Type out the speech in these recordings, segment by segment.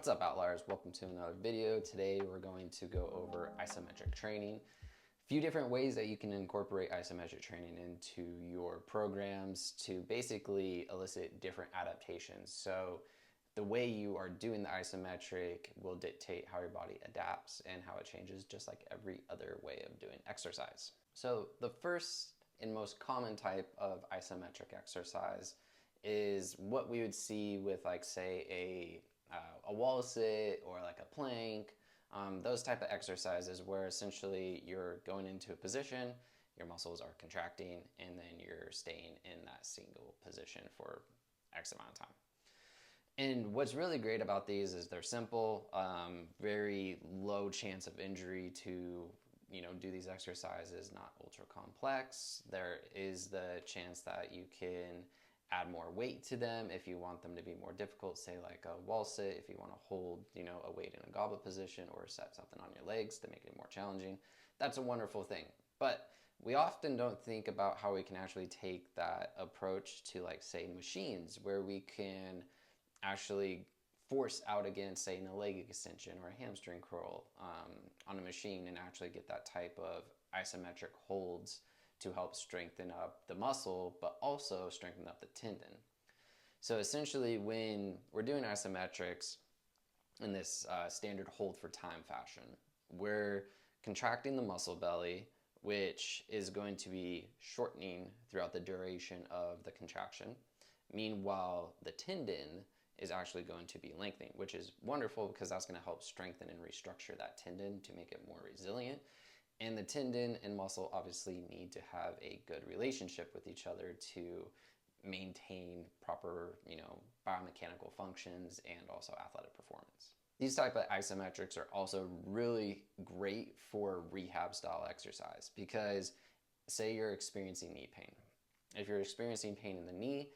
What's up, Outliers? Welcome to another video. Today we're going to go over isometric training. A few different ways that you can incorporate isometric training into your programs to basically elicit different adaptations. So the way you are doing the isometric will dictate how your body adapts and how it changes, just like every other way of doing exercise. So the first and most common type of isometric exercise is what we would see with, like, say a wall sit or like a plank, those type of exercises where essentially you're going into a position, your muscles are contracting, and then you're staying in that single position for X amount of time. And what's really great about these is they're simple, very low chance of injury to do these exercises, not ultra complex. There is the chance that you can add more weight to them if you want them to be more difficult, say like a wall sit, if you want to hold a weight in a goblet position or set something on your legs to make it more challenging. That's a wonderful thing. But we often don't think about how we can actually take that approach to, like, say, machines, where we can actually force out against, say, in a leg extension or a hamstring curl on a machine, and actually get that type of isometric holds to help strengthen up the muscle, but also strengthen up the tendon. So essentially, when we're doing isometrics in this standard hold for time fashion, we're contracting the muscle belly, which is going to be shortening throughout the duration of the contraction. Meanwhile, the tendon is actually going to be lengthening, which is wonderful because that's going to help strengthen and restructure that tendon to make it more resilient. And the tendon and muscle obviously need to have a good relationship with each other to maintain proper, biomechanical functions and also athletic performance. These type of isometrics are also really great for rehab style exercise because, say you're experiencing knee pain. If you're experiencing pain in the knee,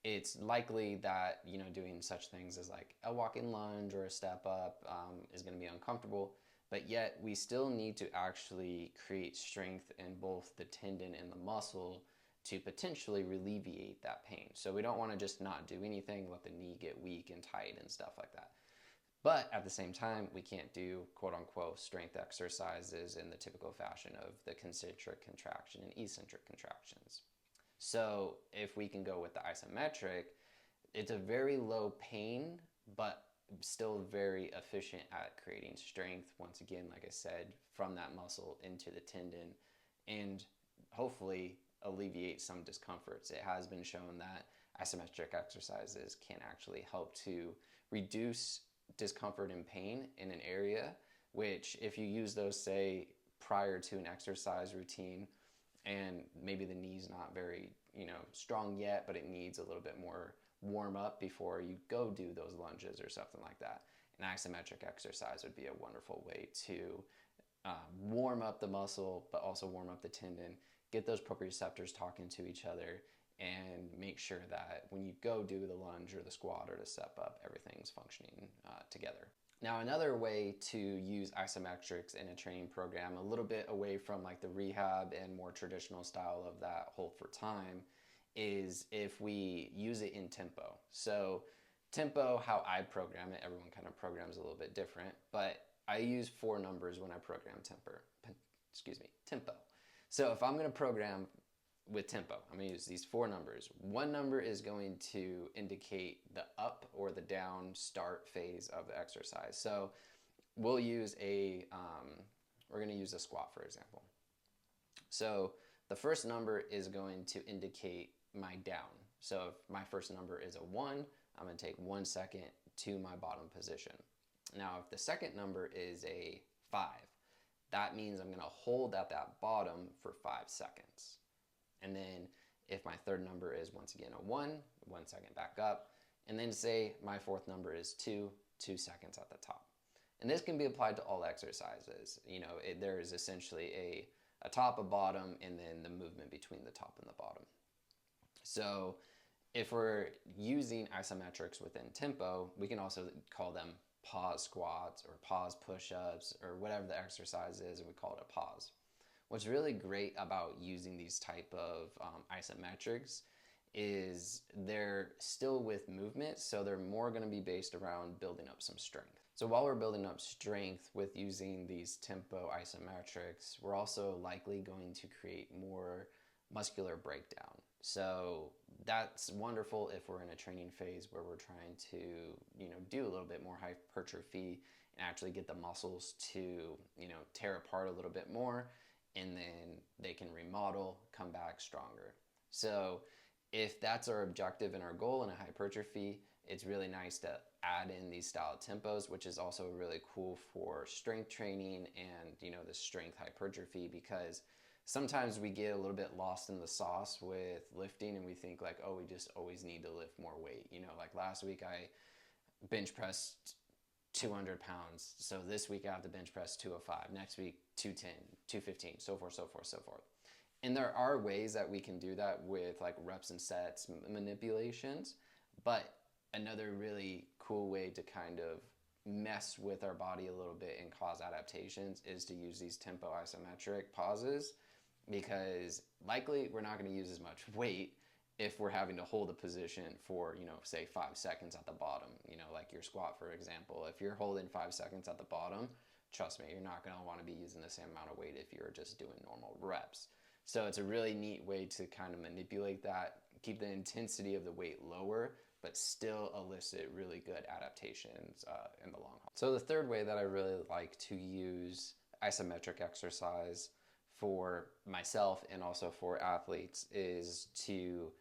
it's likely that doing such things as like a walk-in lunge or a step up is going to be uncomfortable. But yet we still need to actually create strength in both the tendon and the muscle to potentially alleviate that pain. So we don't want to just not do anything, let the knee get weak and tight and stuff like that. But at the same time, we can't do quote unquote strength exercises in the typical fashion of the concentric contraction and eccentric contractions. So if we can go with the isometric, it's a very low pain, but still very efficient at creating strength, once again, like I said, from that muscle into the tendon, and hopefully alleviate some discomforts. It has been shown that isometric exercises can actually help to reduce discomfort and pain in an area, which if you use those, say, prior to an exercise routine, and maybe the knee's not very strong yet, but it needs a little bit more warm up before you go do those lunges or something like that, an isometric exercise would be a wonderful way to warm up the muscle, but also warm up the tendon, get those proprioceptors talking to each other, and make sure that when you go do the lunge or the squat or the step up, everything's functioning together. Now, another way to use isometrics in a training program, a little bit away from like the rehab and more traditional style of that hold for time, is if we use it in tempo. So tempo, how I program it, everyone kind of programs a little bit different, but I use 4 numbers when I program tempo. So if I'm going to program with tempo, I'm going to use these 4 numbers. 1 number is going to indicate the up or the down start phase of the exercise. So we'll use we're going to use a squat, for example. So the first number is going to indicate my down. So if my first number is a 1, I'm going to take 1 second to my bottom position. Now, if the second number is a 5, that means I'm going to hold at that bottom for 5 seconds. And then if my third number is, once again, a 1 second back up. And then say my fourth number is 2 seconds at the top. And this can be applied to all exercises. There is essentially a top, a bottom, and then the movement between the top and the bottom. So if we're using isometrics within tempo, we can also call them pause squats or pause push-ups or whatever the exercise is, and we call it a pause. What's really great about using these type of isometrics is they're still with movement, so they're more going to be based around building up some strength. So while we're building up strength with using these tempo isometrics, we're also likely going to create more muscular breakdown. So that's wonderful if we're in a training phase where we're trying to, do a little bit more hypertrophy and actually get the muscles to, tear apart a little bit more, and then they can remodel, come back stronger. So if that's our objective and our goal in a hypertrophy, it's really nice to add in these style of tempos, which is also really cool for strength training and, the strength hypertrophy, because sometimes we get a little bit lost in the sauce with lifting and we think like, oh, we just always need to lift more weight. Like last week I bench pressed 200 pounds. So this week I have to bench press 205, next week 210, 215, so forth, so forth, so forth. And there are ways that we can do that with like reps and sets manipulations, but another really cool way to kind of mess with our body a little bit and cause adaptations is to use these tempo isometric pauses, because likely we're not going to use as much weight if we're having to hold a position for, say 5 seconds at the bottom, like your squat, for example. If you're holding 5 seconds at the bottom, trust me, you're not going to want to be using the same amount of weight if you're just doing normal reps. So it's a really neat way to kind of manipulate that, keep the intensity of the weight lower, but still elicit really good adaptations in the long haul. So the third way that I really like to use isometric exercise for myself and also for athletes is to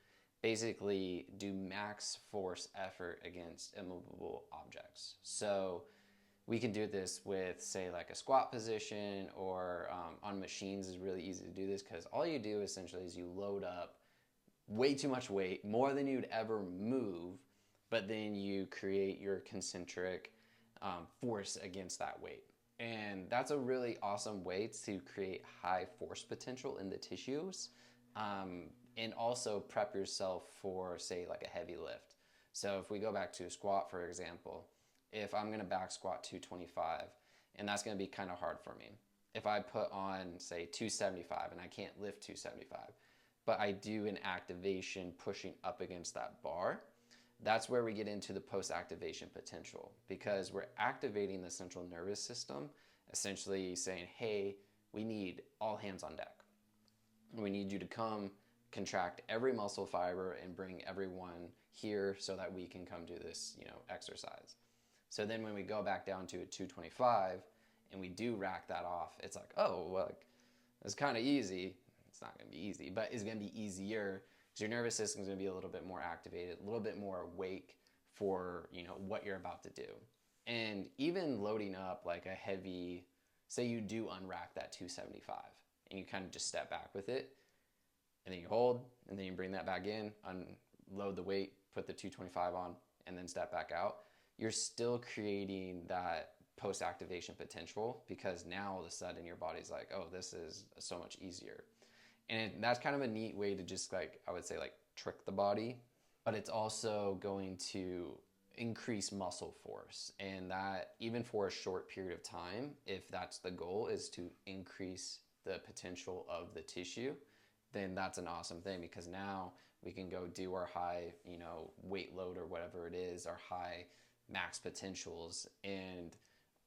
basically do max force effort against immovable objects. So we can do this with, say, like a squat position, or on machines is really easy to do this, because all you do essentially is you load up way too much weight, more than you'd ever move, but then you create your concentric force against that weight. And that's a really awesome way to create high force potential in the tissues, and also prep yourself for, say, like a heavy lift. So if we go back to a squat, for example, if I'm going to back squat 225, and that's going to be kind of hard for me. If I put on, say, 275 and I can't lift 275, but I do an activation pushing up against that bar, that's where we get into the post-activation potential, because we're activating the central nervous system, essentially saying, hey, we need all hands on deck. We need you to come contract every muscle fiber and bring everyone here so that we can come do this, exercise. So then when we go back down to a 225 and we do rack that off, it's like, oh, well, it's kind of easy. It's not going to be easy, but it's going to be easier, because your nervous system is going to be a little bit more activated, a little bit more awake for, what you're about to do. And even loading up like a heavy, say you do unrack that 275 and you kind of just step back with it, and then you hold, and then you bring that back in, unload the weight, put the 225 on, and then step back out. You're still creating that post-activation potential, because now all of a sudden your body's like, oh, this is so much easier. And that's kind of a neat way to just, like, I would say, like, trick the body, but it's also going to increase muscle force. And that, even for a short period of time, if that's the goal, is to increase the potential of the tissue, then that's an awesome thing, because now we can go do our high, weight load or whatever it is, our high max potentials, and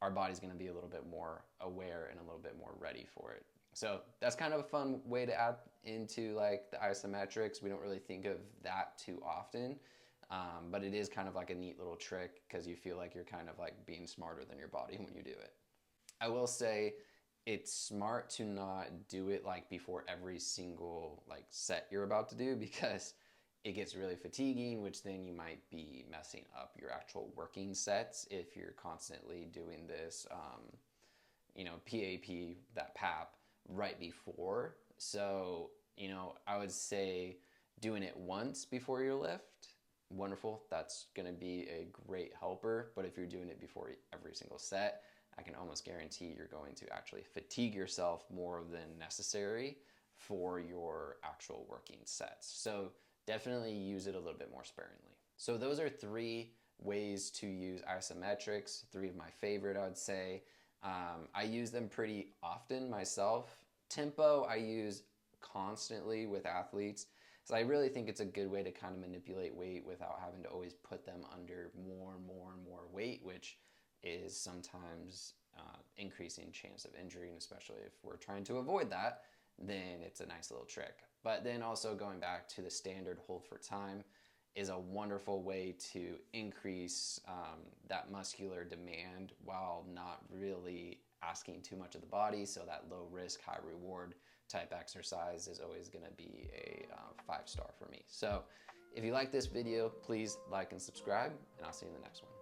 our body's going to be a little bit more aware and a little bit more ready for it. So that's kind of a fun way to add into like the isometrics. We don't really think of that too often, but it is kind of like a neat little trick, because you feel like you're kind of like being smarter than your body when you do it. I will say it's smart to not do it like before every single like set you're about to do, because it gets really fatiguing, which then you might be messing up your actual working sets if you're constantly doing this, PAP, that PAP, right before. So, I would say doing it once before your lift, wonderful. That's going to be a great helper. But if you're doing it before every single set, I can almost guarantee you're going to actually fatigue yourself more than necessary for your actual working sets. So definitely use it a little bit more sparingly. So those are 3 ways to use isometrics, 3 of my favorite, I would say. I use them pretty often myself. Tempo I use constantly with athletes. So I really think it's a good way to kind of manipulate weight without having to always put them under more and more and more weight, which is sometimes increasing chance of injury, and especially if we're trying to avoid that, then it's a nice little trick. But then also going back to the standard hold for time is a wonderful way to increase that muscular demand while not really asking too much of the body. So that low risk, high reward type exercise is always going to be a 5-star for me. So if you like this video, please like and subscribe, and I'll see you in the next one.